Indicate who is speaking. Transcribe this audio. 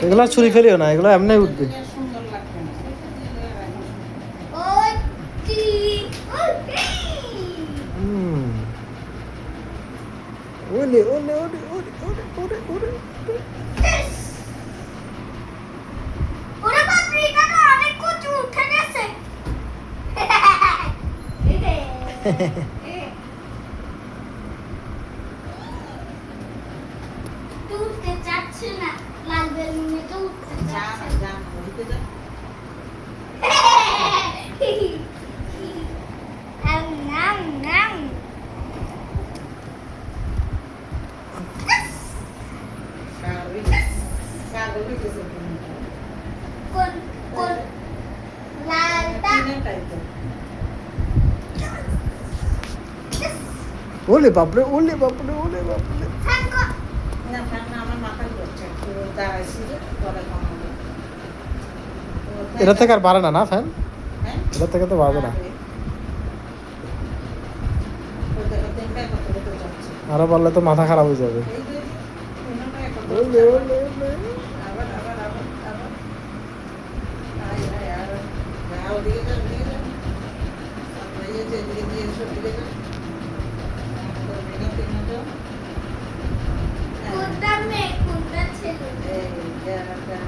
Speaker 1: এগুলো ছুরি ফেলিও না, এগুলো এমনি উঠবে।
Speaker 2: সুন্দর লাগবে না।
Speaker 1: ওলে ওলে ওলে ওলে ওলে ওলে ওলে।
Speaker 3: ওরে বাপরে, এটা তো অনেক কচু উঠে গেছে। উঠতে চাচ্ছে না, লাল বেলুনে তো উঠতে
Speaker 2: যা
Speaker 3: চাচ্ছে
Speaker 2: যা বলতে যা।
Speaker 3: নাম নাম
Speaker 2: ছাগল হইতেছে
Speaker 3: কোন কোন লালটা
Speaker 1: ওলে বাপরে ওলে বাপরে ওলে বাপরে।
Speaker 3: থাকো।
Speaker 2: না ফ্যান না, আমার মাথায় ঘুরছে। একটু দাঁড়াইছি যে গলা কমাবো।
Speaker 1: এটা থেকে আর বাড়ে না না ফ্যান?
Speaker 2: হ্যাঁ?
Speaker 1: এটা থেকে তো বাড়বে না।
Speaker 2: ওই দেখো তিনটা কত কত যাচ্ছে।
Speaker 1: আরো বাড়লে তো মাথা খারাপ হয়ে যাবে।
Speaker 2: এই যে তিনটা কত
Speaker 1: ওলে ওলে ওলে।
Speaker 2: আবার আবার আবার আবার আয় আয় আর যাও দিকে যাও দিকে যাও। আপনি এই যে দিকে দিয়ে সব দিকে যাও। তো মেঘা তিনটা যাও।
Speaker 3: কোনটা মেয়ে কোনটা ছেলে?
Speaker 2: এই যা যা